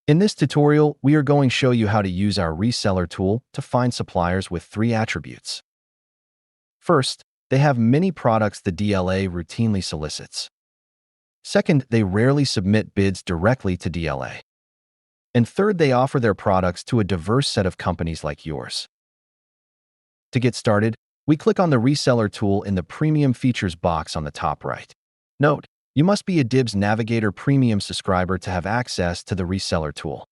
In this tutorial, we are going to show you how to use our reseller tool to find suppliers with 3 attributes. First, they have many products the DLA routinely solicits. Second, they rarely submit bids directly to DLA. And third, they offer their products to a diverse set of companies like yours. To get started, we click on the reseller tool in the Premium Features box on the top right. Note, you must be a DIBBS Navigator Premium subscriber to have access to the reseller tool.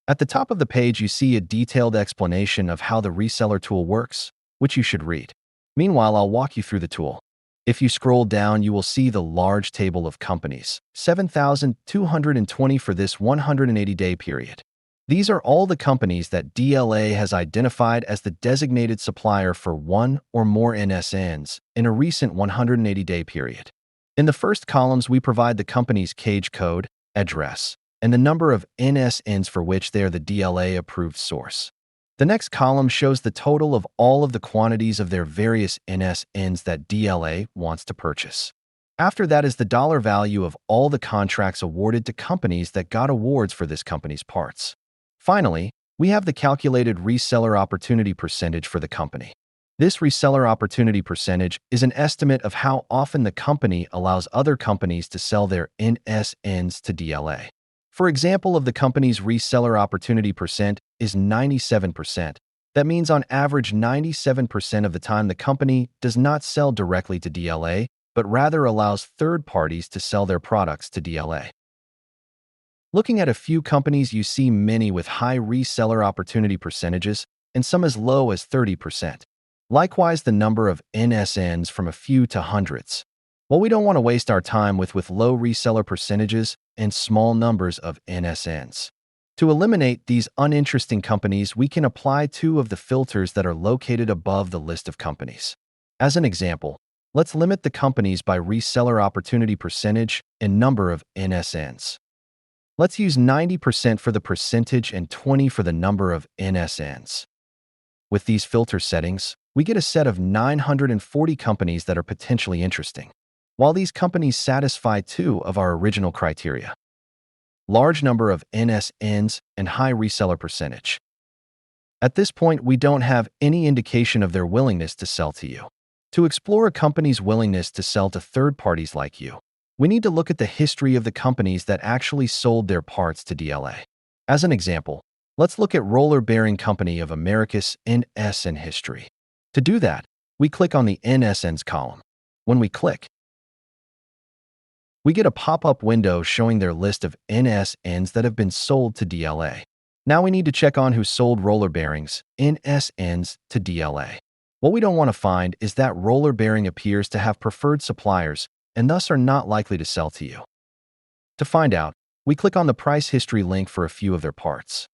At the top of the page, you see a detailed explanation of how the reseller tool works, which you should read. Meanwhile, I'll walk you through the tool. If you scroll down, you will see the large table of companies, 7,220 for this 180-day period. These are all the companies that DLA has identified as the designated supplier for one or more NSNs in a recent 180-day period. In the first columns, we provide the company's cage code, address, and the number of NSNs for which they are the DLA-approved source. The next column shows the total of all of the quantities of their various NSNs that DLA wants to purchase. After that is the dollar value of all the contracts awarded to companies that got awards for this company's parts. Finally, we have the calculated reseller opportunity percentage for the company. This reseller opportunity percentage is an estimate of how often the company allows other companies to sell their NSNs to DLA. For example, of the company's reseller opportunity percent is 97%. That means on average 97% of the time the company does not sell directly to DLA, but rather allows third parties to sell their products to DLA. Looking at a few companies, you see many with high reseller opportunity percentages and some as low as 30%. Likewise, the number of NSNs from a few to hundreds. Well, we don't want to waste our time with low reseller percentages and small numbers of NSNs. To eliminate these uninteresting companies, we can apply 2 of the filters that are located above the list of companies. As an example, let's limit the companies by reseller opportunity percentage and number of NSNs. Let's use 90% for the percentage and 20 for the number of NSNs. With these filter settings, we get a set of 940 companies that are potentially interesting, while these companies satisfy 2 of our original criteria: large number of NSNs and high reseller percentage. At this point, we don't have any indication of their willingness to sell to you. To explore a company's willingness to sell to third parties like you, we need to look at the history of the companies that actually sold their parts to DLA. As an example, let's look at Roller Bearing Company of America's NSN history. To do that, we click on the NSNs column. When we click, we get a pop-up window showing their list of NSNs that have been sold to DLA. Now we need to check on who sold Roller Bearings, NSNs, to DLA. What we don't want to find is that Roller Bearing appears to have preferred suppliers and thus are not likely to sell to you. To find out, we click on the price history link for a few of their parts.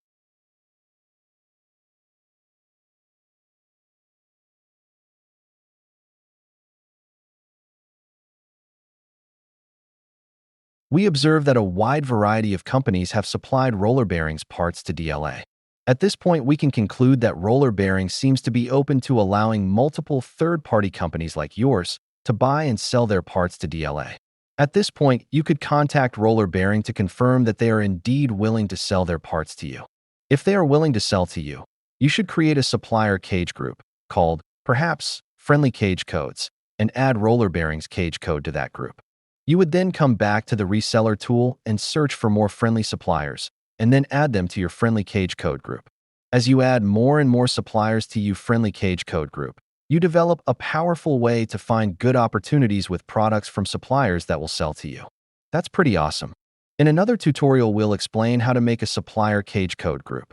We observe that a wide variety of companies have supplied Roller Bearings parts to DLA. At this point, we can conclude that Roller Bearing seems to be open to allowing multiple third-party companies like yours to buy and sell their parts to DLA. At this point, you could contact Roller Bearing to confirm that they are indeed willing to sell their parts to you. If they are willing to sell to you, you should create a supplier cage group called, perhaps, Friendly Cage Codes, and add Roller Bearing's cage code to that group. You would then come back to the reseller tool and search for more friendly suppliers, and then add them to your Friendly Cage Code group. As you add more and more suppliers to your Friendly Cage Code group, you develop a powerful way to find good opportunities with products from suppliers that will sell to you. That's pretty awesome. In another tutorial, we'll explain how to make a supplier cage code group.